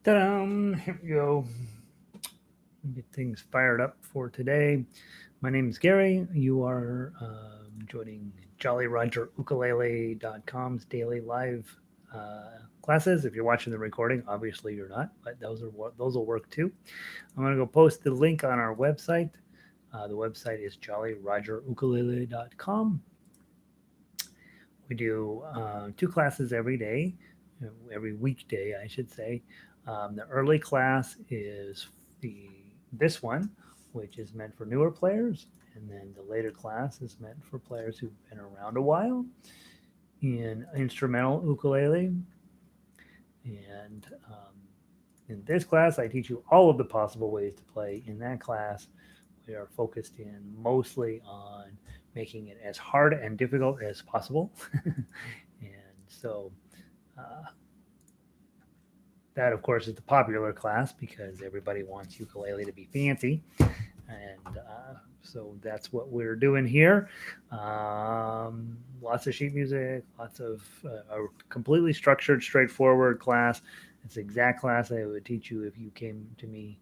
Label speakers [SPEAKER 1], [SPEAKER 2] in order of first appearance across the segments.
[SPEAKER 1] Ta-da! Here we go. Get things fired up for today. My name is Gary. You are joining JollyRogerUkulele.com's daily live classes. If you're watching the recording, obviously you're not, but those will work too. I'm going to go post the link on our website. The website is JollyRogerUkulele.com. We do two classes every day, every weekday, I should say. The early class is the this one, which is meant for newer players, and then the later class is meant for players who've been around a while in instrumental ukulele. And in this class, I teach you all of the possible ways to play. In that class, we are focused in mostly on making it as hard and difficult as possible. And so uh, that, of course, is the popular class because everybody wants ukulele to be fancy. And so that's what we're doing here. Lots of sheet music, lots of a completely structured, straightforward class. It's the exact class I would teach you if you came to me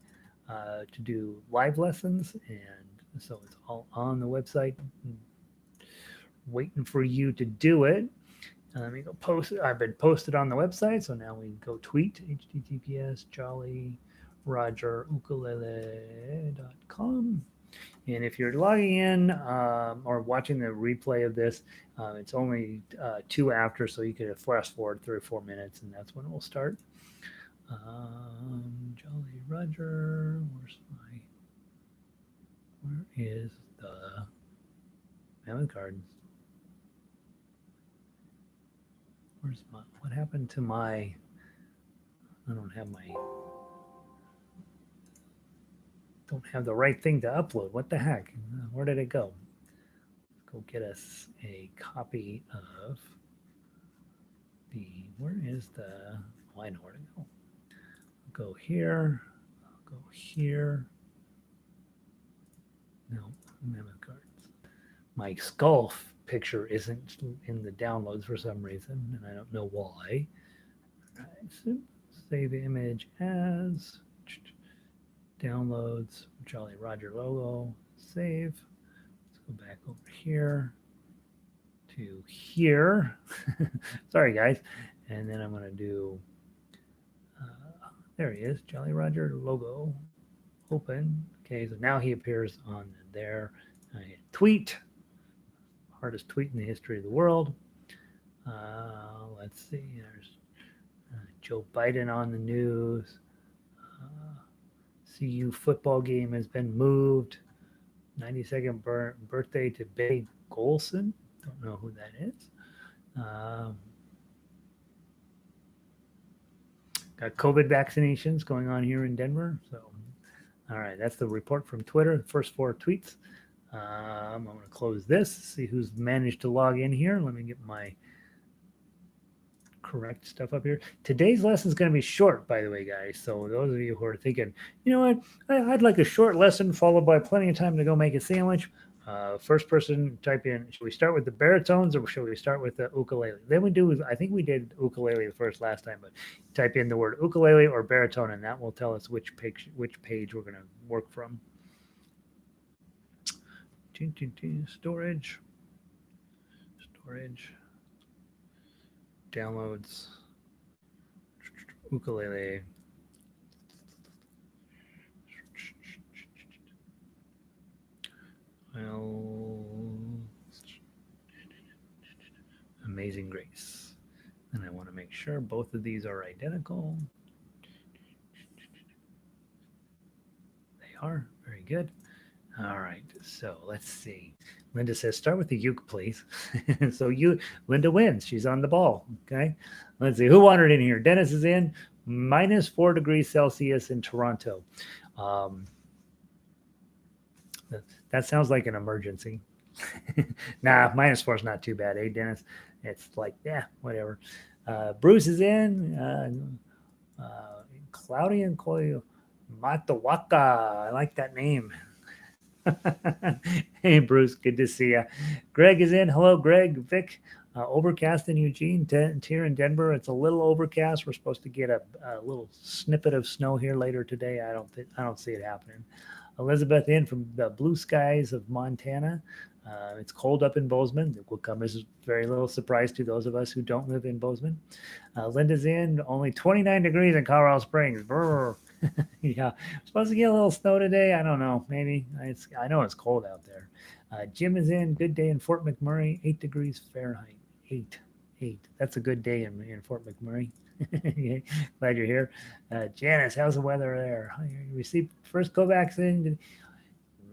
[SPEAKER 1] to do live lessons. And so it's all on the website, waiting for you to do it. Let me go post it. I've been posted on the website, so now we go tweet https jollyrogerukulele.com. And if you're logging in or watching the replay of this, it's only two after, so you could flash forward 3 or 4 minutes, and that's when it will start. Jolly Roger, where is the Mammoth Gardens? What happened to my, don't have the right thing to upload. What the heck? Where did it go? Let's go get us a copy of where is the, oh, I know where to go. I'll go here, I'll go here. No, Mammoth Gardens. My skull picture isn't in the downloads for some reason, and I don't know why. All right, so save image as downloads, Jolly Roger logo, save. Let's go back over here to here. Sorry, guys. And then I'm going to do, there he is, Jolly Roger logo, open. Okay, so now he appears on there. I hit tweet, hardest tweet in the history of the world. Let's see, there's Joe Biden on the news. CU football game has been moved. 92nd birthday to Betty Golson. Don't know who that is. Got COVID vaccinations going on here in Denver. So, all right, that's the report from Twitter. The first 4 tweets. I'm going to close this, see who's managed to log in here. Let me get my correct stuff up here. Today's lesson is going to be short, by the way, guys. So those of you who are thinking, you know what, I'd like a short lesson followed by plenty of time to go make a sandwich. First person type in, should we start with the baritones or should we start with the ukulele? Then we do, I think we did ukulele the first last time, but type in the word ukulele or baritone and that will tell us which page we're going to work from. Storage, downloads, ukulele. Well, Amazing Grace. And I want to make sure both of these are identical. They are. Very good. All right. So let's see. Linda says, start with the uke, please. So Linda wins. She's on the ball. Okay. Let's see. Who wandered in here? Dennis is in. -4 degrees Celsius in Toronto. That sounds like an emergency. Nah, -4 is not too bad, eh, Dennis? It's like, yeah, whatever. Bruce is in. Cloudy and Koyo Matawaka. I like that name. Hey, Bruce, good to see you. Greg is in. Hello, Greg. Vic. Overcast in Eugene. Here in Denver, it's a little overcast. We're supposed to get a little snippet of snow here later today. I don't see it happening. Elizabeth in from the blue skies of Montana. It's cold up in Bozeman. It will come as a very little surprise to those of us who don't live in Bozeman. Linda's in, only 29 degrees in Colorado Springs. Brr. Yeah, supposed to get a little snow today. I don't know. Maybe. I know it's cold out there. Jim is in. Good day in Fort McMurray. 8 degrees Fahrenheit. 8. 8. That's a good day in Fort McMurray. Glad you're here. Janice, how's the weather there? You received first COVAX in?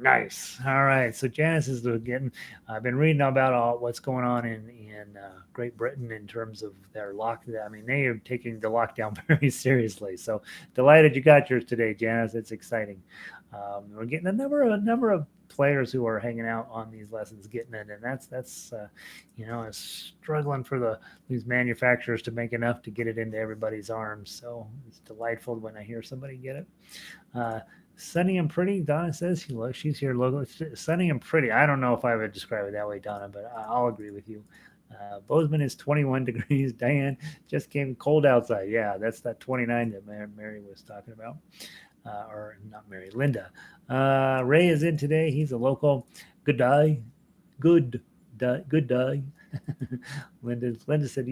[SPEAKER 1] Nice. All right. So Janice is getting. I've been reading about what's going on in Great Britain in terms of their lockdown. I mean, they are taking the lockdown very seriously. So delighted you got yours today, Janice. It's exciting. We're getting a number of players who are hanging out on these lessons getting it, and that's it's struggling for these manufacturers to make enough to get it into everybody's arms. So it's delightful when I hear somebody get it. Sunny and pretty, Donna says. She's here local. Sunny and pretty. I don't know if I would describe it that way, Donna, but I'll agree with you. Bozeman is 21 degrees. Diane just came cold outside. Yeah, that's that 29 that Mary was talking about. Or not Mary, Linda. Ray is in today. He's a local. Good day. Good day. Linda said,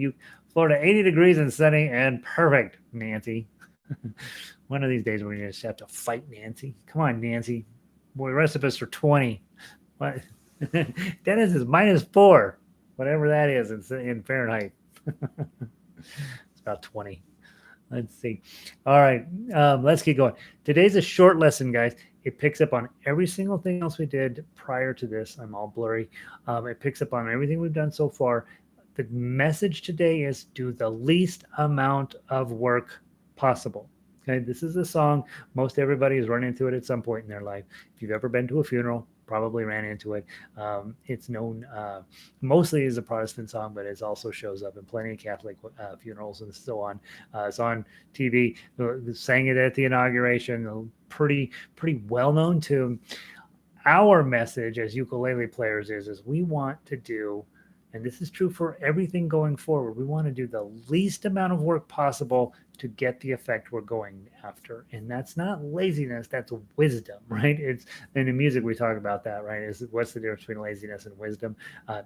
[SPEAKER 1] Florida, 80 degrees and sunny and perfect, Nancy. One of these days we're going to just have to fight Nancy. Come on, Nancy. Boy, the rest of us are 20. What? Dennis is -4, whatever that is in Fahrenheit. It's about 20. Let's see. All right, let's keep going. Today's a short lesson, guys. It picks up on every single thing else we did prior to this. I'm all blurry. It picks up on everything we've done so far. The message today is do the least amount of work possible. Okay, this is a song most everybody has run into it at some point in their life. If you've ever been to a funeral, probably ran into it. It's known mostly as a Protestant song, but it also shows up in plenty of Catholic funerals and so on. It's on TV. Sang it at the inauguration. Pretty well-known tune. Our message as ukulele players is we want to do, and this is true for everything going forward, we want to do the least amount of work possible to get the effect we're going after. And that's not laziness, that's wisdom, right? It's in the music we talk about that, right? What's the difference between laziness and wisdom?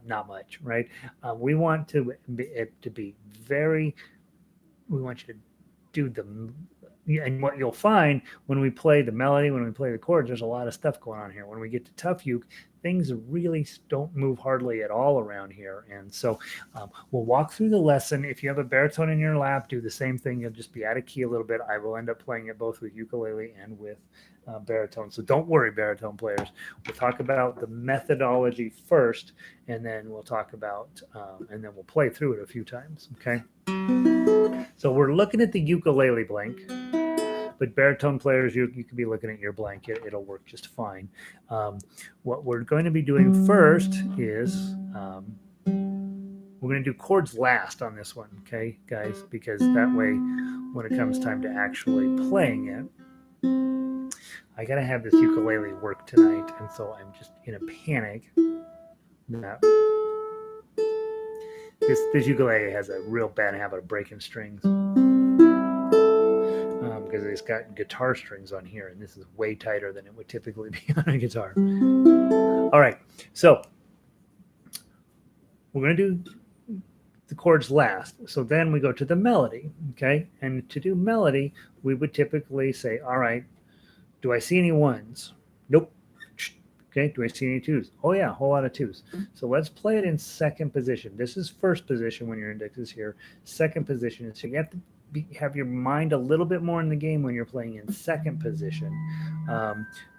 [SPEAKER 1] Not much, right? We want we want you to do and what you'll find when we play the melody, when we play the chords, there's a lot of stuff going on here. When we get to tough uke, things really don't move hardly at all around here. And so we'll walk through the lesson. If you have a baritone in your lap, do the same thing. You'll just be out of key a little bit. I will end up playing it both with ukulele and with baritone. So don't worry, baritone players. We'll talk about the methodology first, and then we'll talk about, and then we'll play through it a few times, okay? So we're looking at the ukulele blank. But baritone players, you could be looking at your blanket. It'll work just fine. What we're going to be doing first is we're going to do chords last on this one, okay, guys? Because that way, when it comes time to actually playing it, I got to have this ukulele work tonight. And so I'm just in a panic that this ukulele has a real bad habit of breaking strings. Because it's got guitar strings on here, and this is way tighter than it would typically be on a guitar. All right, so we're going to do the chords last. So then we go to the melody, okay? And to do melody, we would typically say, all right, do I see any ones? Nope. Okay, do I see any twos? Oh yeah, a whole lot of twos. So let's play it in second position. This is first position when your index is here. Second position is, so you have to have your mind a little bit more in the game when you're playing in second position,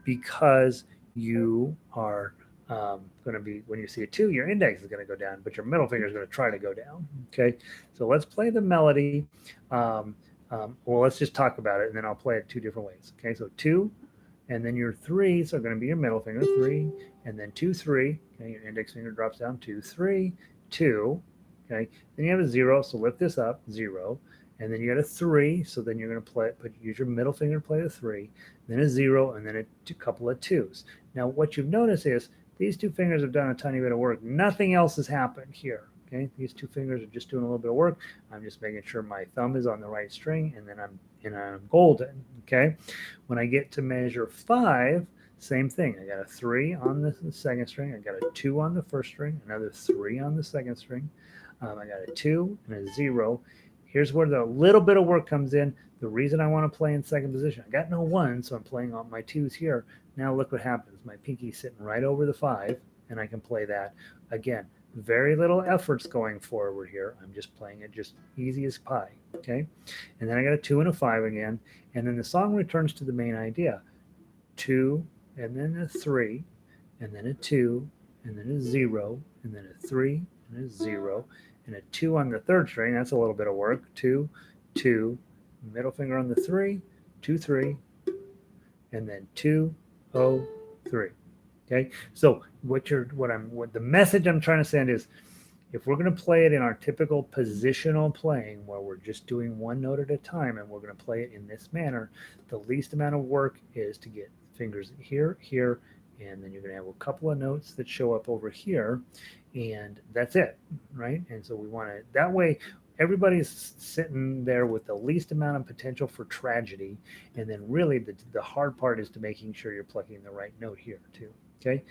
[SPEAKER 1] because you are going to be, when you see a 2, your index is going to go down, but your middle finger is going to try to go down. Okay, so let's play the melody. Well, let's just talk about it, and then I'll play it 2 different ways. Okay, so 2, and then your 3s are going to be your middle finger, 3, and then 2, 3. Okay, your index finger drops down, 2, 3, 2. Okay, then you have a 0, so lift this up, 0. And then you got a 3, so then you're going to play it, use your middle finger to play the 3, then a 0, and then a couple of 2s. Now, what you've noticed is these 2 fingers have done a tiny bit of work. Nothing else has happened here, Okay, these two fingers are just doing a little bit of work. I'm just making sure my thumb is on the right string, and then I'm golden. Okay, when I get to measure 5, same thing. I got a 3 on the second string. I got a 2 on the first string. Another 3 on the second string. I got a 2 and a 0. Here's where the little bit of work comes in. The reason I want to play in second position, I got no 1, so I'm playing on my 2s here. Now look what happens. My pinky's sitting right over the 5, and I can play that. Again, very little efforts going forward here. I'm just playing it just easy as pie, okay? And then I got a 2 and a 5 again, and then the song returns to the main idea. 2, and then a 3, and then a 2, and then a 0, and then a 3, and a 0, and a 2 on the third string. That's a little bit of work. 2, 2, middle finger on the 3, 2, 3, and then 2, 0, 3. Okay, so what the message I'm trying to send is, if we're going to play it in our typical positional playing, where we're just doing one note at a time, and we're going to play it in this manner, the least amount of work is to get fingers here, here, and then you're going to have a couple of notes that show up over here, and that's it, right? And so we want to, that way everybody's sitting there with the least amount of potential for tragedy, and then really the hard part is to making sure you're plucking the right note here too. Okay,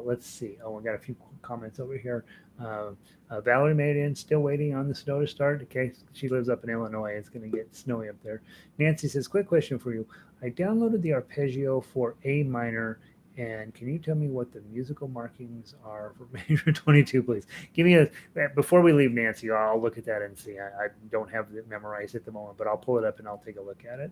[SPEAKER 1] let's see. Oh, we got a few comments over here. Valerie made in, still waiting on the snow to start. Okay, she lives up in Illinois. It's going to get snowy up there. Nancy says, quick question for you. I downloaded the Arpeggio for A minor, and can you tell me what the musical markings are for major 22, please? Give me before we leave, Nancy, I'll look at that and see. I don't have it memorized at the moment, but I'll pull it up and I'll take a look at it.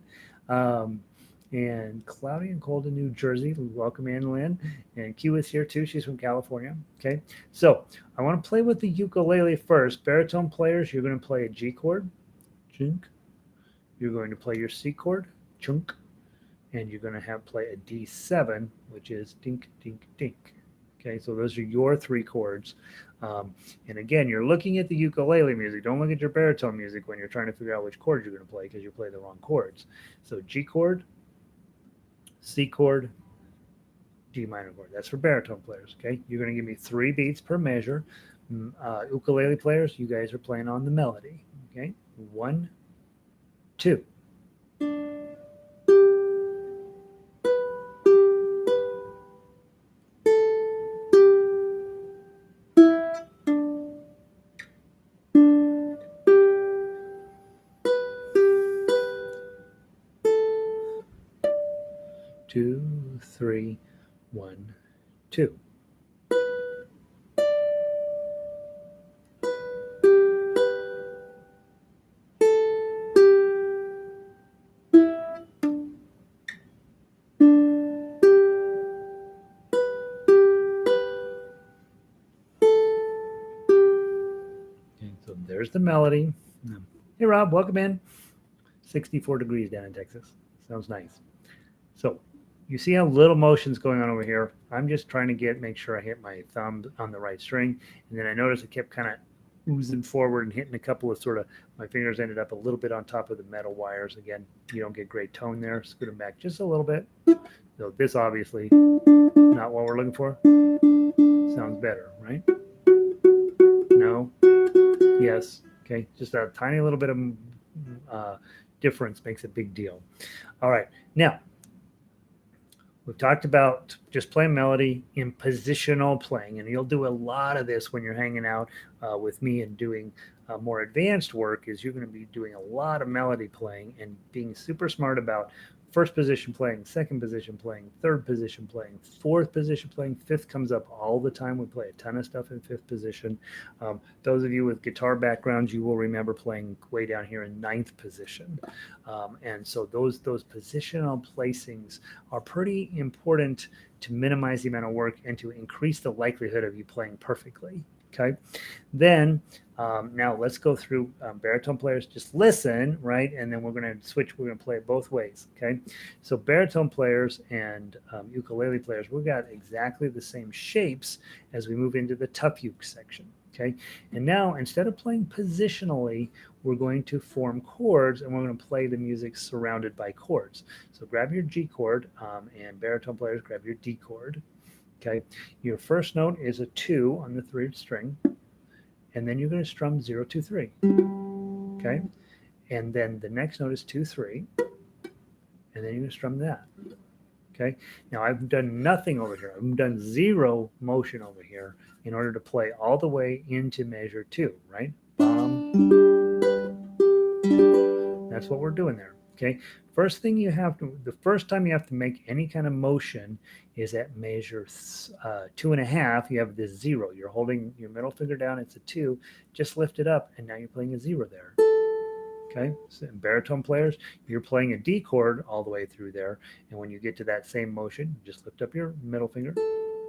[SPEAKER 1] And cloudy and cold in New Jersey. Welcome in, Lynn. And Q is here too. She's from California. Okay, so I want to play with the ukulele first. Baritone players, you're going to play a G chord, chunk. You're going to play your C chord, chunk, and you're going to play a D7, which is dink, dink, dink. Okay, so those are your 3 chords. And again, you're looking at the ukulele music. Don't look at your baritone music when you're trying to figure out which chords you're going to play, because you play the wrong chords. So G chord, C chord, D minor chord. That's for baritone players, okay? You're going to give me 3 beats per measure. Ukulele players, you guys are playing on the melody, okay? 1, 2. 2, 3, 1, 2. Okay, so there's the melody. Hey, Rob, welcome in. 64 degrees down in Texas. Sounds nice. So you see how little motion's going on over here. I'm just trying to make sure I hit my thumb on the right string. And then I noticed it kept kind of oozing forward and hitting a couple of my fingers ended up a little bit on top of the metal wires. Again, you don't get great tone there. Scoot them back just a little bit. So this obviously not what we're looking for. Sounds better, right? No. Yes. Okay. Just a tiny little bit of difference makes a big deal. All right. Now, we've talked about just playing melody in positional playing, and you'll do a lot of this when you're hanging out with me and doing more advanced work. Is you're going to be doing a lot of melody playing and being super smart about first position playing, second position playing, third position playing, fourth position playing. Fifth comes up all the time. We play a ton of stuff in fifth position. Those of you with guitar backgrounds, you will remember playing way down here in ninth position. And so those positional placings are pretty important to minimize the amount of work and to increase the likelihood of you playing perfectly. Okay, then now let's go through baritone players. Just listen, right? And then we're going to switch. We're going to play it both ways. Okay, so baritone players and ukulele players, we've got exactly the same shapes as we move into the tough uke section. Okay, and now instead of playing positionally, we're going to form chords, and we're going to play the music surrounded by chords. So grab your G chord, and baritone players, grab your D chord. Okay, your first note is a 2 on the third string. and then you're going to strum 0, 2, 3. Okay, and then the next note is 2, 3, and then you're going to strum that. Okay, now I've done nothing over here. I've done zero motion over here in order to play all the way into measure 2, right? That's what we're doing there. Okay, first thing you have to, the first time you have to make any kind of motion is at measure 2.5. You have this 0. You're holding your middle finger down. It's a 2. Just lift it up, and now you're playing a 0 there. Okay, so baritone players, you're playing a D chord all the way through there, and when you get to that same motion, just lift up your middle finger.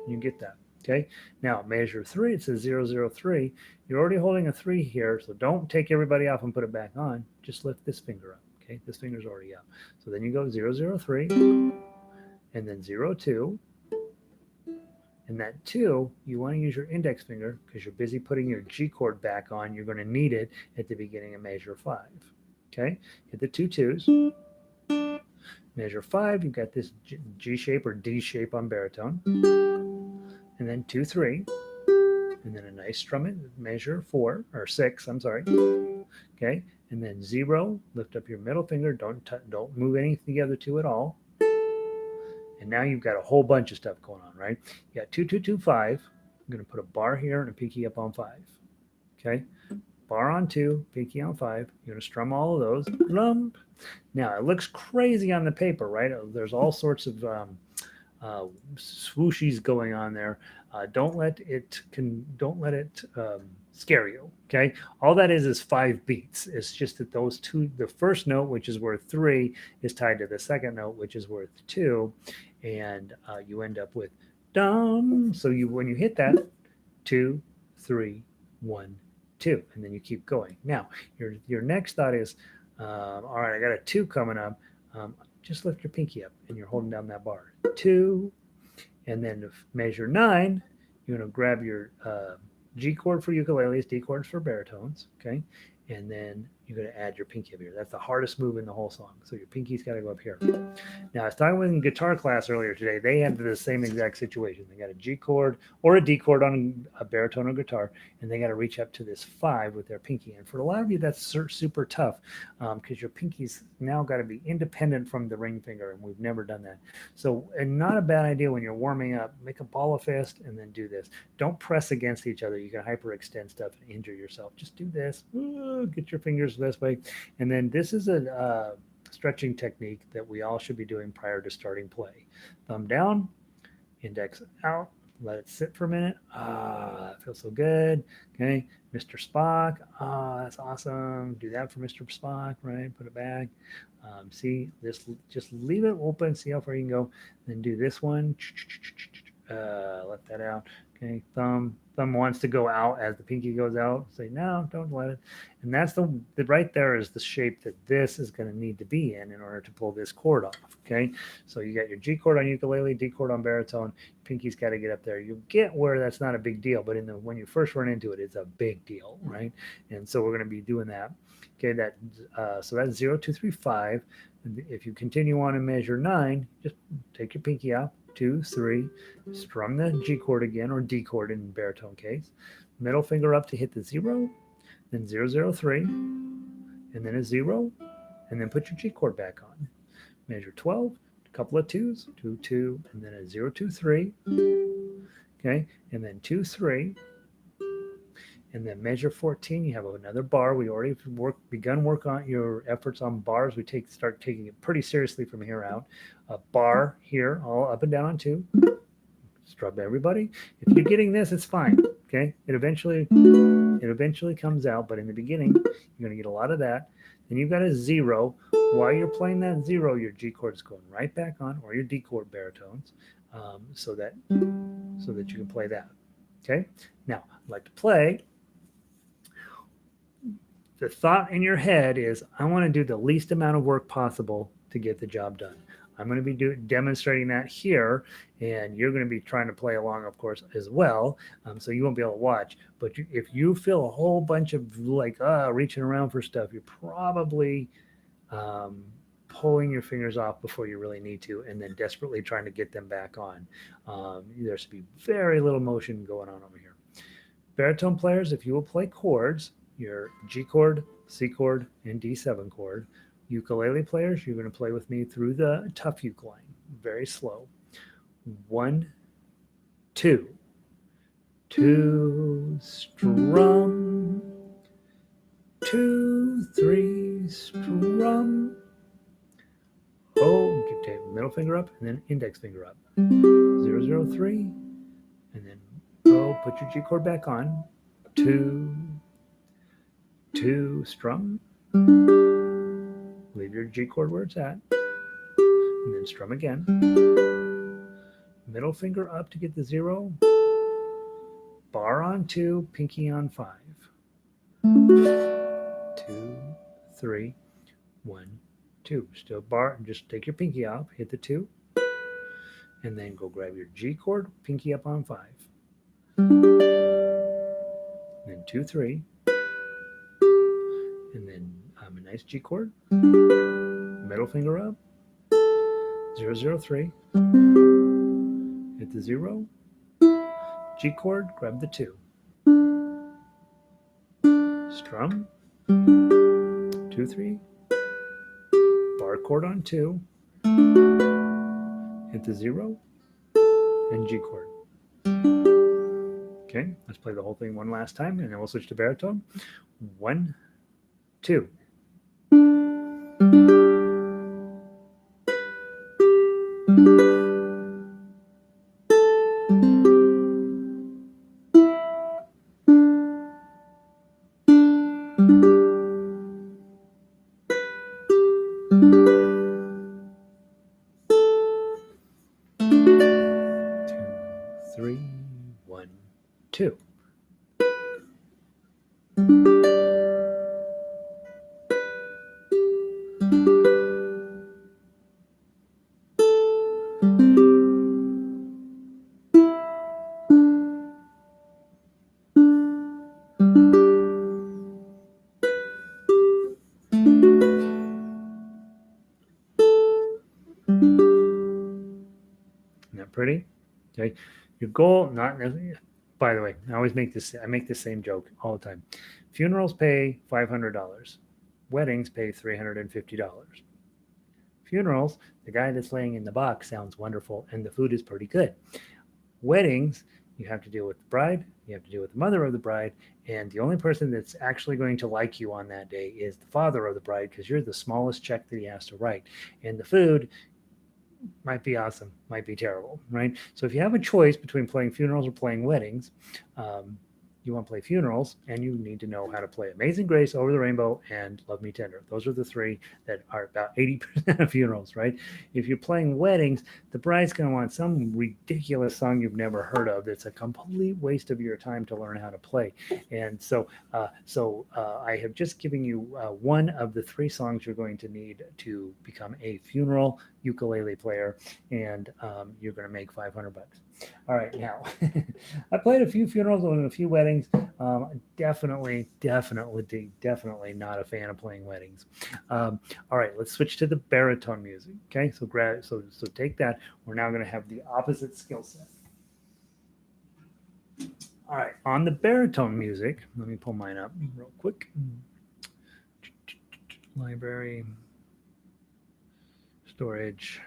[SPEAKER 1] You get that. Okay, now measure 3. It says 0, 0, 3. You're already holding a 3 here, so don't take everybody off and put it back on. Just lift this finger up. Okay, this finger's already up. So then you go 0, 0, 3, and then 0, 2. And that 2, you want to use your index finger because you're busy putting your G chord back on. You're going to need it at the beginning of measure 5. Okay, hit the 2 2s. Measure 5, you've got this G shape or D shape on baritone. And then 2, 3. And then a nice strum it, measure 4, or 6, I'm sorry. Okay, and then 0, lift up your middle finger. Don't move any of the other 2 at all. And now you've got a whole bunch of stuff going on, right? You got 2, 2, 2, 5. I'm going to put a bar here and a pinky up on 5. Okay, bar on 2, pinky on 5. You're going to strum all of those. Lump. Now it looks crazy on the paper, right? There's all sorts of swooshies going on there. Don't let it scare you. Okay, all that is 5 beats. It's just that those 2, the first note, which is worth 3, is tied to the second note, which is worth 2, and you end up with dum. So when you hit that, 2, 3, 1, 2, and then you keep going. Now your next thought is, all right, I got a 2 coming up. Just lift your pinky up, and you're holding down that bar. 2, and then to measure 9, you're going to grab your G chord for ukuleles, D chords for baritones, okay? And then you're going to add your pinky up here. That's the hardest move in the whole song. So your pinky's got to go up here. Now, I was talking with in guitar class earlier today. They had the same exact situation. They got a G chord or a D chord on a baritone or guitar, and they got to reach up to this 5 with their pinky. And for a lot of you, that's super tough because your pinky's now got to be independent from the ring finger, and we've never done that. So, and not a bad idea when you're warming up. Make a ball of fist and then do this. Don't press against each other. You can hyperextend stuff and injure yourself. Just do this. Get your fingers this way. And then this is a stretching technique that we all should be doing prior to starting play. Thumb down, index out, let it sit for a minute. That feels so good. Okay, Mr. Spock. That's awesome. Do that for Mr. Spock, right? Put it back. See, this, just leave it open, see how far you can go. Then do this one. Let that out. Okay, thumb wants to go out as the pinky goes out. Say, no, don't let it. And that's the right there is the shape that this is going to need to be in order to pull this chord off. Okay, so you got your G chord on ukulele, D chord on baritone. Pinky's got to get up there. You get where that's not a big deal, but when you first run into it, it's a big deal, right? And so we're going to be doing that. Okay, so that's 0, 2, 3, 5. And if you continue on and measure 9, just take your pinky out. 2, 3, strum the G chord again, or D chord in baritone case. Middle finger up to hit the 0, then 0, 0, 3, and then a 0, and then put your G chord back on. Measure 12, a couple of 2s, 2, 2, and then a 0, 2, 3. Okay, and then 2, 3. And then measure 14, you have another bar. We already begun work on your efforts on bars. We start taking it pretty seriously from here out. A bar here, all up and down on 2. Strum everybody. If you're getting this, it's fine. Okay, it eventually comes out, but in the beginning, you're going to get a lot of that. Then you've got a 0. While you're playing that 0, your G chord is going right back on, or your D chord baritones, so that you can play that. Okay, now I'd like to play. The thought in your head is, I want to do the least amount of work possible to get the job done. I'm going to be demonstrating that here, and you're going to be trying to play along, of course, as well. So you won't be able to watch. But if you feel a whole bunch of reaching around for stuff, you're probably pulling your fingers off before you really need to, and then desperately trying to get them back on. There should be very little motion going on over here. Baritone players, if you will play chords, your G chord, C chord, and D7 chord. Ukulele players, you're going to play with me through the tough uke line, very slow. 1, 2, 2, strum, 2, 3, strum. Hold, you take middle finger up and then index finger up. 0, 0, 3, and then put your G chord back on. 2, 2, strum. Leave your G chord where it's at, and then strum again. Middle finger up to get the 0. Bar on 2, pinky on 5. 2, 3, 1, 2. Still bar, just take your pinky up, hit the 2, and then go grab your G chord, pinky up on 5. Then 2, 3, and then a nice G chord, middle finger up, 0, 0, 3, hit the 0, G chord, grab the 2, strum, 2, 3, bar chord on 2, hit the 0, and G chord. Okay, let's play the whole thing one last time, and then we'll switch to baritone. 1, 2. Two. Isn't that pretty? Okay. Your goal, not necessarily. By the way, I make the same joke all the time. Funerals pay $500. Weddings pay $350. Funerals, the guy that's laying in the box sounds wonderful and the food is pretty good. Weddings, you have to deal with the bride, you have to deal with the mother of the bride, and the only person that's actually going to like you on that day is the father of the bride because you're the smallest check that he has to write. And the food might be awesome, might be terrible, right? So if you have a choice between playing funerals or playing weddings, you want to play funerals, and you need to know how to play Amazing Grace, Over the Rainbow, and Love Me Tender. Those are the three that are about 80% of funerals, right? If you're playing weddings, the bride's going to want some ridiculous song you've never heard of that's a complete waste of your time to learn how to play. And so I have just given you one of the three songs you're going to need to become a funeral ukulele player, and you're going to make $500. All right, now I played a few funerals and a few weddings. Definitely not a fan of playing weddings. All right, let's switch to the baritone music. Okay, so take that. We're now going to have the opposite skill set. All right, on the baritone music, let me pull mine up real quick. Library, storage,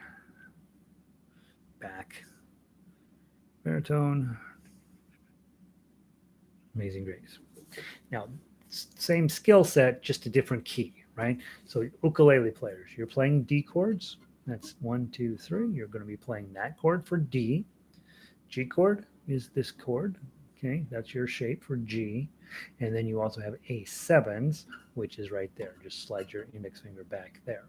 [SPEAKER 1] back. Baritone, Amazing Grace. Now, same skill set, just a different key, right? So ukulele players, you're playing D chords. That's 1, 2, 3. You're going to be playing that chord for D. G chord is this chord. Okay, that's your shape for G. And then you also have A7s, which is right there. Just slide your index finger back there.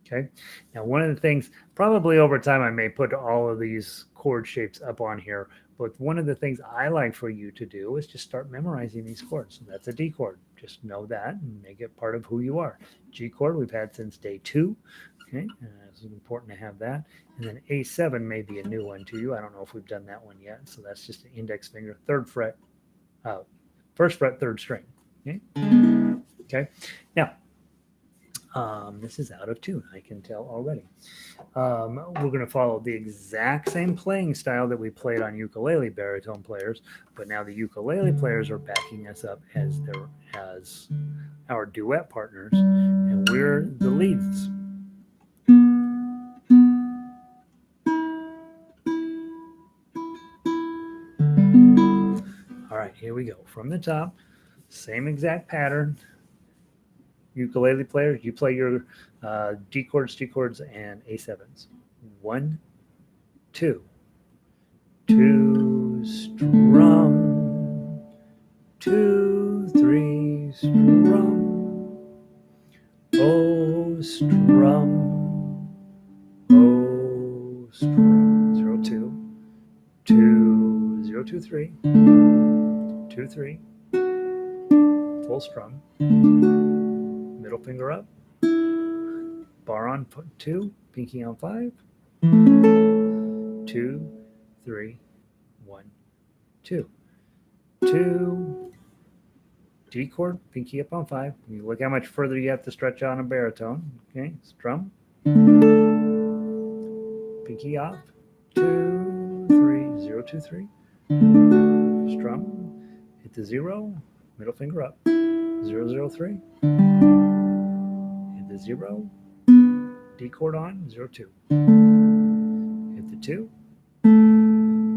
[SPEAKER 1] Okay. Now, one of the things, probably over time, I may put all of these chord shapes up on here, but one of the things I like for you to do is just start memorizing these chords. So that's a D chord. Just know that and make it part of who you are. G chord we've had since day 2. Okay. It's important to have that. And then A7 may be a new one to you. I don't know if we've done that one yet. So that's just an index finger, 3rd fret, 1st fret, 3rd string. Okay. Okay. Now, This is out of tune, I can tell already. We're going to follow the exact same playing style that we played on ukulele baritone players, but now the ukulele players are backing us up as our duet partners, and we're the leads. All right, here we go. From the top, same exact pattern. Ukulele players, you play your D chords, G chords, and A7s. 1, 2, 2, strum, 2, 3, strum, oh, strum, oh, strum, 0, 2, 2, 0, 2, 3, 2, 3, full strum, middle finger up, bar on 2, pinky on 5, 2, 3, 1, 2, 2, G chord, pinky up on 5. You look how much further you have to stretch on a baritone. Okay, strum, pinky off, 2, 3, 0, 2, 3, strum, hit the 0, middle finger up, 0, 0, 3, hit the 0, D chord on, 0, 2, hit the 2,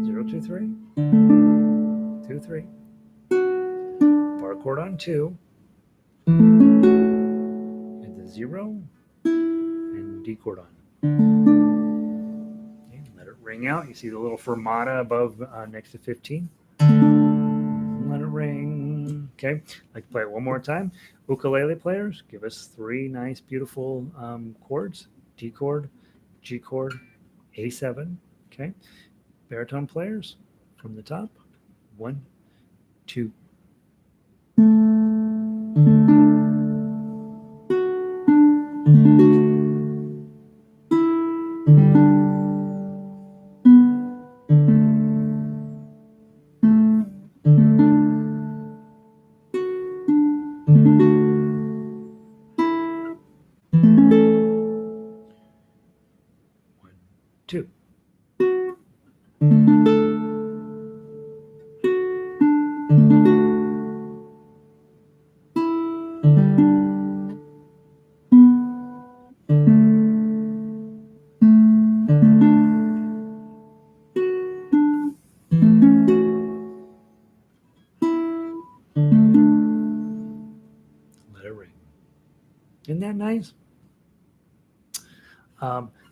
[SPEAKER 1] 0, 2, 3, 2, 3, bar chord on 2, hit the 0, and D chord on. Okay, let it ring out. You see the little fermata above next to 15. Let it ring. Okay, I'd like to play it one more time. Ukulele players, give us 3 nice, beautiful chords: D chord, G chord, A7. Okay, baritone players from the top. 1, 2. One, two. Let it ring. Isn't that nice?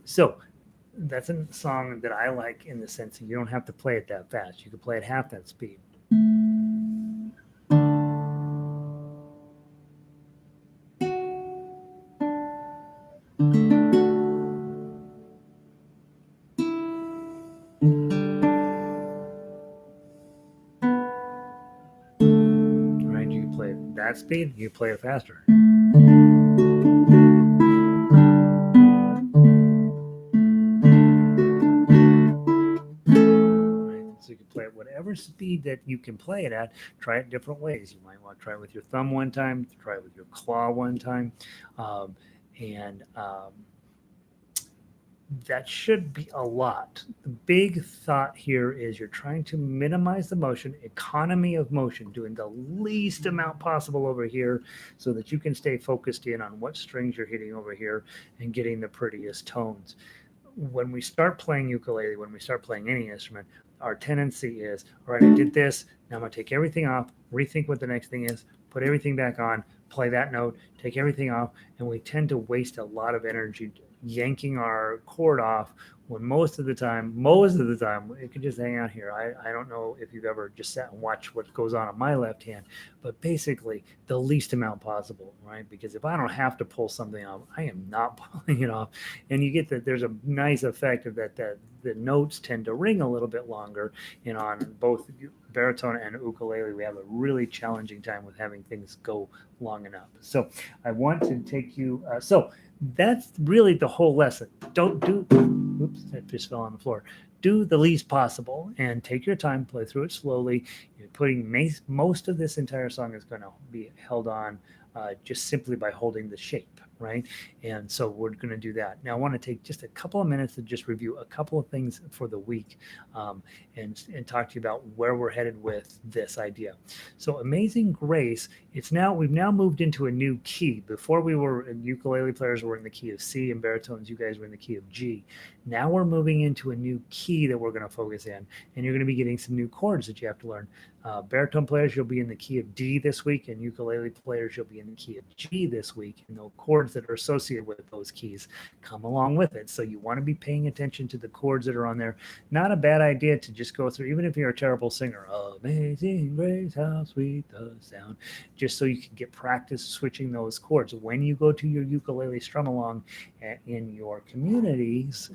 [SPEAKER 1] So that's a song that I like in the sense that you don't have to play it that fast. You can play it half that speed. Right? You can play it that speed. You can play it faster. So you can play it whatever speed that you can play it at. Try it different ways. You might want to try it with your thumb one time, try it with your claw one time, and that should be a lot. The big thought here is you're trying to minimize the motion, economy of motion, doing the least amount possible over here so that you can stay focused in on what strings you're hitting over here and getting the prettiest tones. When we start playing ukulele, when we start playing any instrument, our tendency is, all right, I did this. Now I'm going to take everything off, rethink what the next thing is, put everything back on, play that note, take everything off. And we tend to waste a lot of energy yanking our chord off when most of the time, it could just hang out here. I don't know if you've ever just sat and watched what goes on my left hand, but basically the least amount possible, right? Because if I don't have to pull something off, I am not pulling it off. And you get that there's a nice effect of that the notes tend to ring a little bit longer. And on both baritone and ukulele, we have a really challenging time with having things go long enough. So I want to take you, so that's really the whole lesson. Don't do, oops, that just fell on the floor. Do the least possible and take your time, play through it slowly. You're putting most of this entire song is going to be held on just simply by holding the shape. right? And so we're going to do that. Now, I want to take just a couple of minutes to just review a couple of things for the week, um, and talk to you about where we're headed with this idea. So, Amazing Grace, we've now moved into a new key. Before we were ukulele players were in the key of C, and baritones, you guys were in the key of G. Now we're moving into a new key that we're going to focus in, and you're going to be getting some new chords that you have to learn. Baritone players, you'll be in the key of D this week, and ukulele players, you'll be in the key of G this week. And the chords that are associated with those keys come along with it. So you want to be paying attention to the chords that are on there. Not a bad idea to just go through, even if you're a terrible singer, Amazing Grace, how sweet the sound, just so you can get practice switching those chords. When you go to your ukulele strum along in your communities,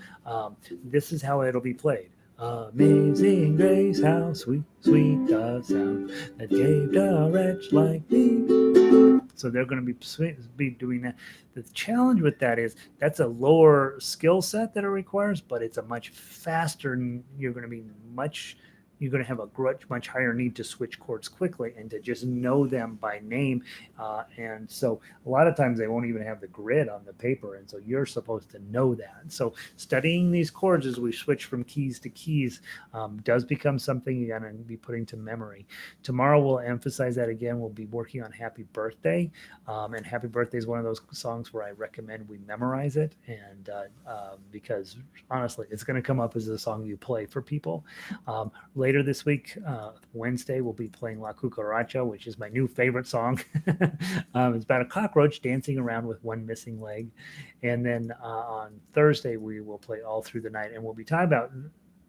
[SPEAKER 1] this is how it'll be played. Amazing grace, how sweet, sweet the sound that saved a wretch like me. So they're going to be doing that. The challenge with that is that's a lower skill set that it requires, but it's a much faster. You're going to be much. You're going to have a much higher need to switch chords quickly and to just know them by name. And so a lot of times they won't even have the grid on the paper. And so you're supposed to know that. So studying these chords as we switch from keys to keys does become something you're going to be putting to memory. Tomorrow we'll emphasize that again. We'll be working on Happy Birthday. And Happy Birthday is one of those songs where I recommend we memorize it. And because honestly, it's going to come up as a song you play for people. Later this week, Wednesday, we'll be playing La Cucaracha, which is my new favorite song. It's about a cockroach dancing around with one missing leg. And then on Thursday, we will play All Through the Night. And we'll be talking about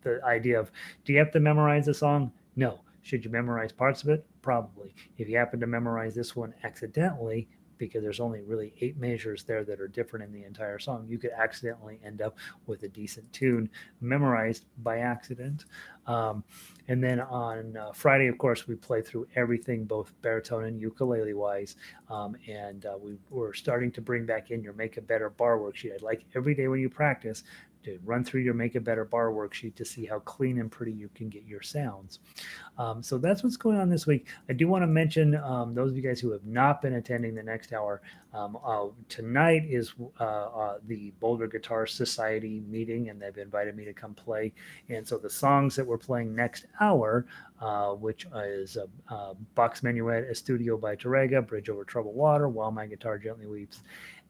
[SPEAKER 1] the idea of, do you have to memorize a song? No. Should you memorize parts of it? Probably. If you happen to memorize this one accidentally, because there's only really 8 measures there that are different in the entire song, you could accidentally end up with a decent tune memorized by accident. And then on Friday, of course, we play through everything, both baritone and ukulele wise. We're starting to bring back in your Make a Better bar worksheet. I'd like every day when you practice to run through your Make a Better bar worksheet to see how clean and pretty you can get your sounds. So that's what's going on this week. I do want to mention those of you guys who have not been attending the next hour. Tonight is the Boulder Guitar Society meeting, and they've invited me to come play. And so the songs that we're playing next hour, which is Bach's Minuet Estudio by Torrega, Bridge Over Troubled Water, While My Guitar Gently Weeps,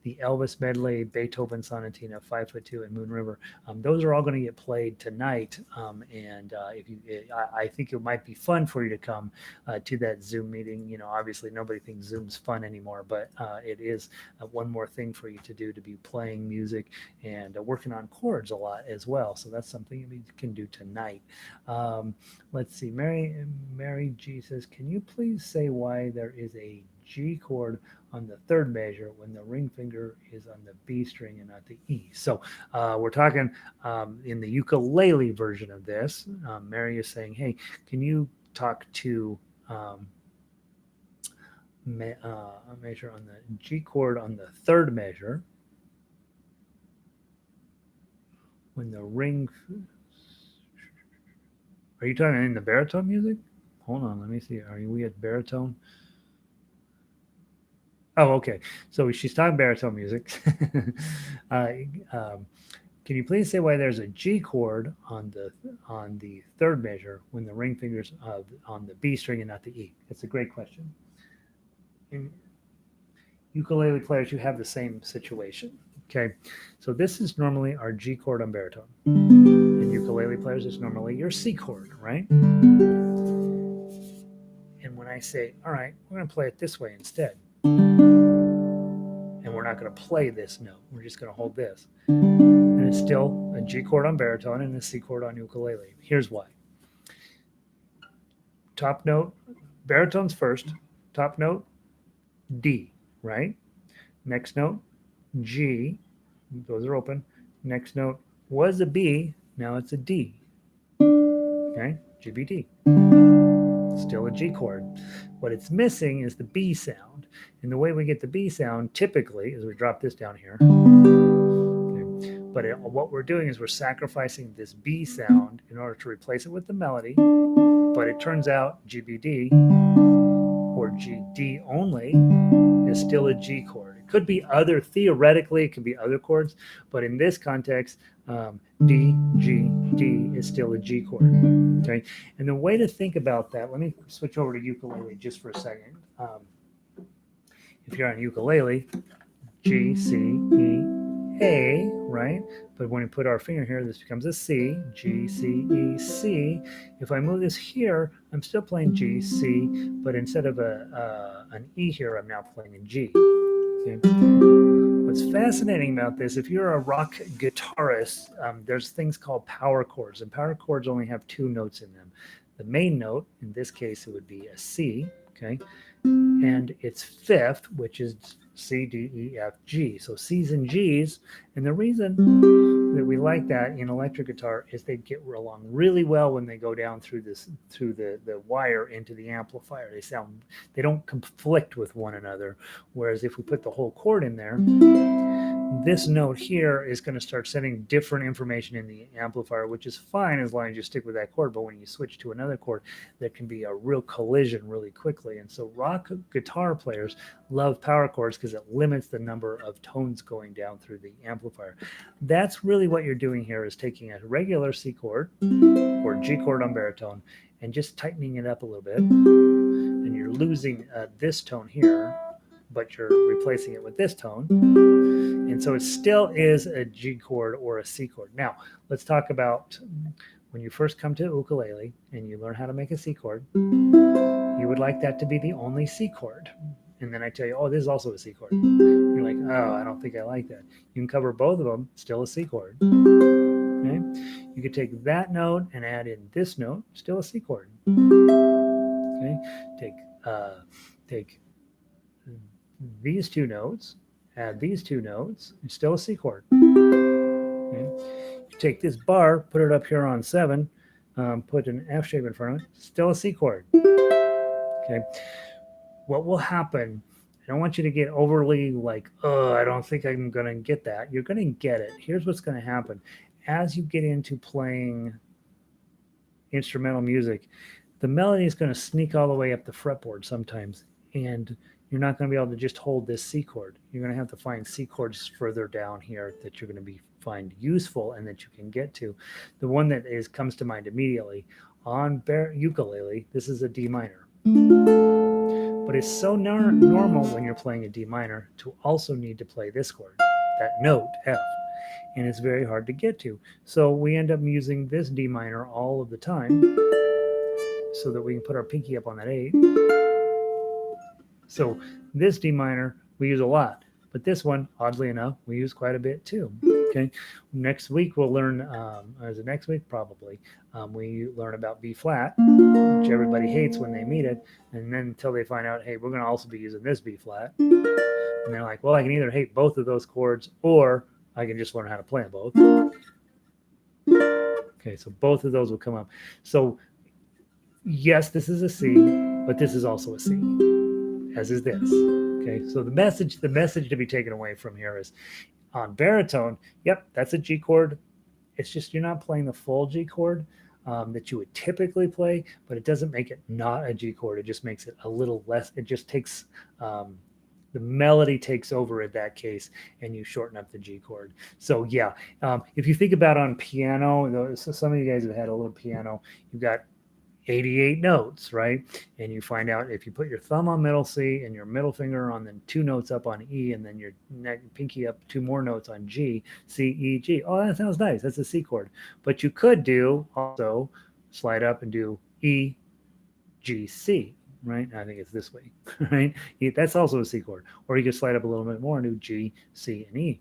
[SPEAKER 1] the Elvis medley, Beethoven Sonatina, 5'2", and Moon River. Those are all going to get played tonight. I think it might be fun for you to come to that Zoom meeting. You know, obviously nobody thinks Zoom's fun anymore, but it is one more thing for you to do, to be playing music and working on chords a lot as well. So that's something you can do tonight. Let's see. Mary G says, can you please say why there is a G chord on the third measure when the ring finger is on the B string and not the E? So we're talking in the ukulele version of this. Mary is saying, hey, can you talk to a measure on the G chord on the third measure when the ring... Are you talking in the baritone music? Hold on, let me see. Are we at baritone? Oh, okay. So she's talking baritone music. Can you please say why there's a G chord on the third measure when the ring finger's on the B string and not the E? That's a great question. In ukulele players, you have the same situation. Okay, so this is normally our G chord on baritone. And ukulele players, it's normally your C chord, right? And when I say, all right, we're going to play it this way instead, and we're not going to play this note, we're just going to hold this, and it's still a G chord on baritone and a C chord on ukulele. Here's why. Top note, baritone's first, top note, D, right? Next note, G, those are open. Next note was a B, now it's a D. Okay, GBD. Still a G chord. What it's missing is the B sound. And the way we get the B sound typically is we drop this down here. Okay. But what we're doing is we're sacrificing this B sound in order to replace it with the melody. But it turns out GBD or GD only is still a G chord. It could be other, theoretically, it could be other chords, but in this context, D, G, D is still a G chord. Okay, and the way to think about that, let me switch over to ukulele just for a second. If you're on ukulele, G, C, E, A, right? But when we put our finger here, this becomes a C, G, C, E, C. If I move this here, I'm still playing G, C, but instead of an E here, I'm now playing a G. Okay. What's fascinating about this, if you're a rock guitarist, there's things called power chords, and power chords only have two notes in them. The main note, in this case, it would be a C, okay? And its fifth, which is C, D, E, F, G. So C's and G's. And the reason that we like that in electric guitar is they get along really well when they go down through the wire into the amplifier. They don't conflict with one another. Whereas if we put the whole chord in there, this note here is going to start sending different information in the amplifier, which is fine as long as you stick with that chord. But when you switch to another chord, there can be a real collision really quickly. And so rock guitar players love power chords because it limits the number of tones going down through the amplifier. That's really what you're doing here, is taking a regular C chord or G chord on baritone and just tightening it up a little bit. And you're losing this tone here, but you're replacing it with this tone. And so it still is a G chord or a C chord. Now, let's talk about when you first come to ukulele and you learn how to make a C chord, you would like that to be the only C chord. And then I tell you, oh, this is also a C chord. You're like, oh, I don't think I like that. You can cover both of them, still a C chord. Okay? You could take that note and add in this note, still a C chord. Okay? Take these two notes, add these two notes, it's still a C chord. Okay? You take this bar, put it up here on 7, put an F shape in front of it, still a C chord. Okay. What will happen, I don't want you to get overly like, oh, I don't think I'm going to get that. You're going to get it. Here's what's going to happen. As you get into playing instrumental music, the melody is going to sneak all the way up the fretboard sometimes, and you're not going to be able to just hold this C chord. You're going to have to find C chords further down here that you're going to find useful and that you can get to. The one that comes to mind immediately on ukulele, this is a D minor. But it's so normal when you're playing a D minor to also need to play this chord, that note, F. And it's very hard to get to. So we end up using this D minor all of the time so that we can put our pinky up on that 8. So this D minor we use a lot, but this one, oddly enough, we use quite a bit too. Okay. Next week we'll learn, is it next week? Probably. We learn about B flat, which everybody hates when they meet it, and then until they find out, hey, we're going to also be using this B flat, and they're like, well, I can either hate both of those chords, or I can just learn how to play them both. Okay, so both of those will come up. So yes, this is a C, but this is also a C, as is this. Okay, so the message to be taken away from here is, on baritone, yep, that's a G chord. It's just you're not playing the full G chord that you would typically play, but it doesn't make it not a G chord. It just makes it a little less. It just takes the melody takes over in that case, and you shorten up the G chord. So yeah, if you think about on piano, some of you guys have had a little piano. You've got 88 notes, right? And you find out if you put your thumb on middle C and your middle finger on the 2 notes up on E, and then your pinky up 2 more notes on G, C, E, G. Oh, that sounds nice. That's a C chord. But you could do also slide up and do E, G, C, right? I think it's this way, right? That's also a C chord. Or you could slide up a little bit more and do G, C, and E.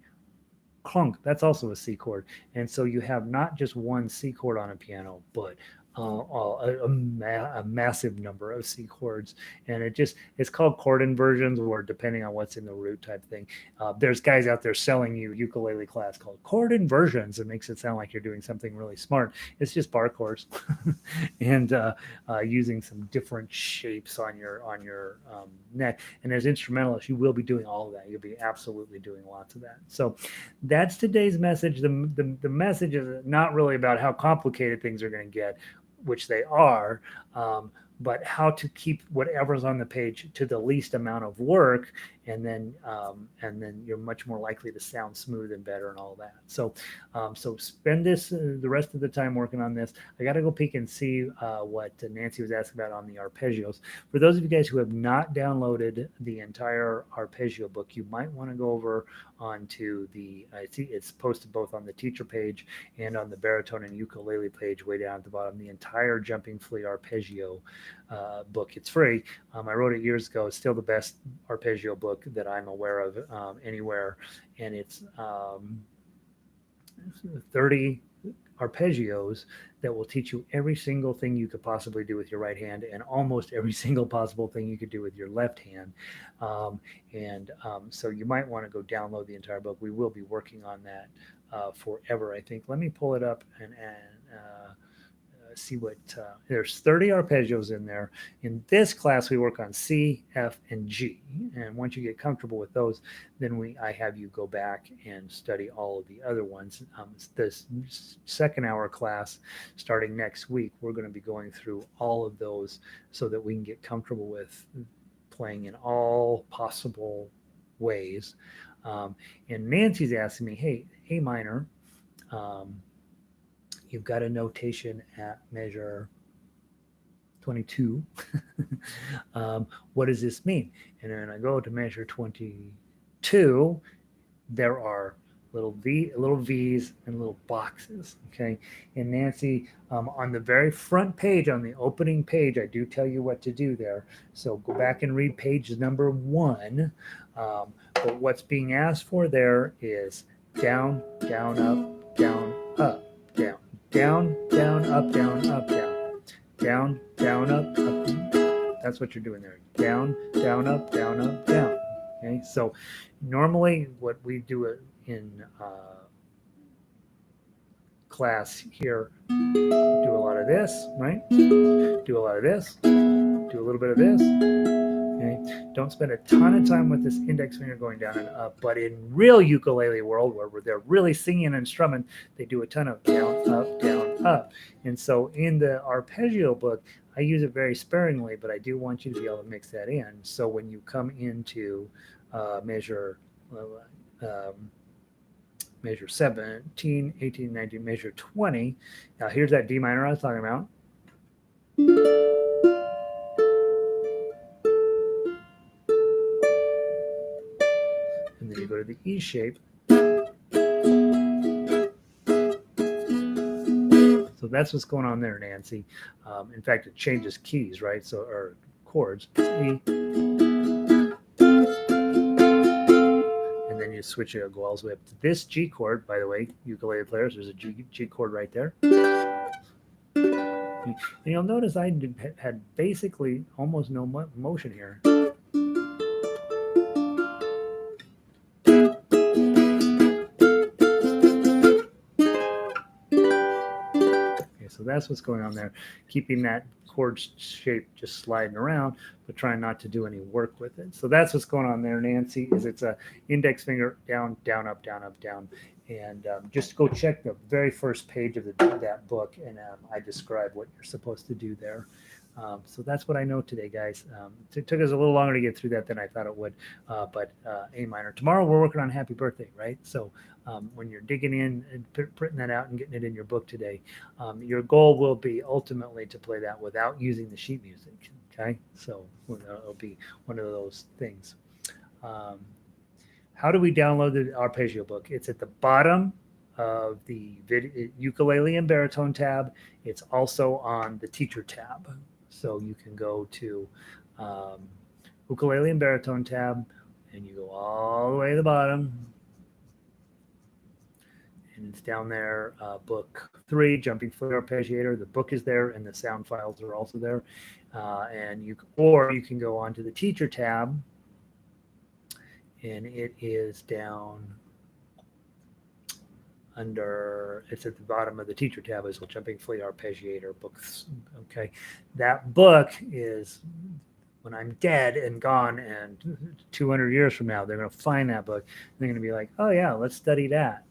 [SPEAKER 1] Clunk, that's also a C chord. And so you have not just one C chord on a piano, but a massive number of C chords, and it's called chord inversions, or depending on what's in the root type thing. There's guys out there selling you ukulele class called chord inversions. It makes it sound like you're doing something really smart. It's just bar chords and using some different shapes on your neck. And as instrumentalists, you will be doing all of that. You'll be absolutely doing lots of that. So that's today's message. The message is not really about how complicated things are going to get, which they are, but how to keep whatever's on the page to the least amount of work and then you're much more likely to sound smooth and better and all that. So spend this the rest of the time working on this. I got to go peek and see what Nancy was asking about on the arpeggios. For those of you guys who have not downloaded the entire arpeggio book, you might want to go over onto the, I see it's posted both on the teacher page and on the baritone and ukulele page way down at the bottom, the entire Jumping Flea arpeggio book. It's free. I wrote it years ago. It's still the best arpeggio book that I'm aware of anywhere. And it's 30 arpeggios that will teach you every single thing you could possibly do with your right hand and almost every single possible thing you could do with your left hand. So you might want to go download the entire book. We will be working on that forever, I think. Let me pull it up and see what there's 30 arpeggios in there. In this class we work on C, F, and G, and once you get comfortable with those, then I have you go back and study all of the other ones. This second hour class starting next week, we're going to be going through all of those so that we can get comfortable with playing in all possible ways. And Nancy's asking me, hey, A minor, you've got a notation at measure 22. What does this mean? And then I go to measure 22, there are little V's and little boxes, okay? And Nancy, on the very front page, on the opening page, I do tell you what to do there. So go back and read page number 1. But what's being asked for there is down, down, up, down, up, down. Down, down, up, down, up, down. Down, down, up, up. That's what you're doing there. Down, down, up, down, up, down. Okay, so normally what we do in class here, do a lot of this, right? Do a lot of this, do a little bit of this. Okay? Don't spend a ton of time with this index finger going down and up, but in real ukulele world where they're really singing and strumming, they do a ton of down, up. And so in the arpeggio book, I use it very sparingly, but I do want you to be able to mix that in. So when you come into measure 17, 18, 19, measure 20, now here's that D minor I was talking about. And then you go to the E shape. So that's what's going on there, Nancy. In fact, it changes keys, right? So, or chords. E. And then you switch it, go all the way up to this G chord. By the way, ukulele players, there's a G chord right there. And you'll notice I had basically almost no motion here. So that's what's going on there, keeping that chord shape just sliding around, but trying not to do any work with it. So that's what's going on there, Nancy, is it's a index finger down, down, up, down, up, down. And just go check the very first page of that book, and I describe what you're supposed to do there. So that's what I know today, guys. It took us a little longer to get through that than I thought it would, but A minor. Tomorrow we're working on Happy Birthday, right? So when you're digging in and printing that out and getting it in your book today, your goal will be ultimately to play that without using the sheet music, okay? So it'll be one of those things. How do we download the arpeggio book? It's at the bottom of the ukulele and baritone tab. It's also on the teacher tab. So you can go to ukulele and baritone tab, and you go all the way to the bottom. And it's down there, book 3, Jumping Flea Arpeggiator. The book is there, and the sound files are also there. And you can go onto the teacher tab, and it is down under, it's at the bottom of the teacher tab as well, Jumping Flea Arpeggiator books. Okay, that book is, when I'm dead and gone and 200 years from now, they're going to find that book and they're going to be like, oh yeah, let's study that.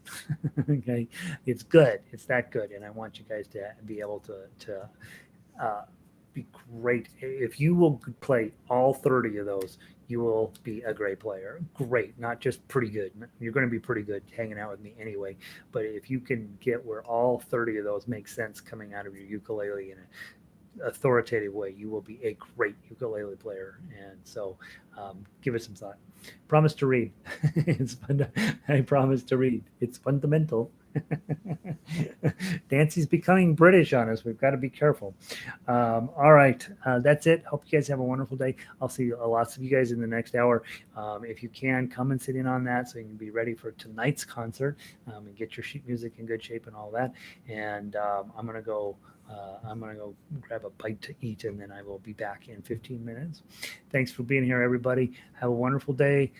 [SPEAKER 1] Okay, it's good, it's that good, and I want you guys to be able to be great. If you will play all 30 of those, you will be a great player. Great, not just pretty good. You're going to be pretty good hanging out with me anyway. But if you can get where all 30 of those make sense coming out of your ukulele in an authoritative way, you will be a great ukulele player. And so give it some thought. Promise to read. It's fun to, I promise to read. It's fundamental. Nancy's becoming British on us. We've got to be careful. All right, that's it. Hope you guys have a wonderful day. I'll see lots of you guys in the next hour. If you can, come and sit in on that so you can be ready for tonight's concert and get your sheet music in good shape and all that. And I'm gonna go. I'm going to go grab a bite to eat, and then I will be back in 15 minutes. Thanks for being here, everybody. Have a wonderful day.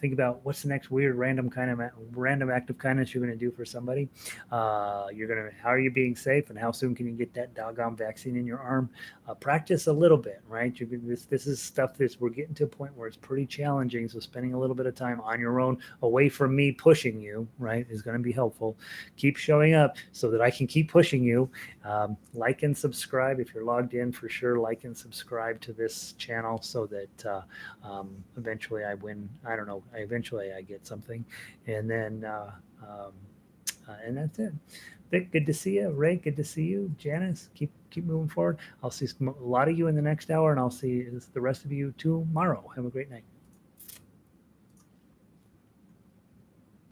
[SPEAKER 1] Think about what's the next weird, random act of kindness you're going to do for somebody. How are you being safe, and how soon can you get that doggone vaccine in your arm? Practice a little bit, right? This is stuff that we're getting to a point where it's pretty challenging. So spending a little bit of time on your own, away from me pushing you, right, is going to be helpful. Keep showing up so that I can keep pushing you. Like and subscribe if you're logged in, for sure. Like and subscribe to this channel so that eventually I win. I don't know. Eventually I get something, and then and that's it. Vic, good to see you. Ray, good to see you. Janice, keep moving forward. I'll see a lot of you in the next hour, and I'll see the rest of you tomorrow. Have a great night.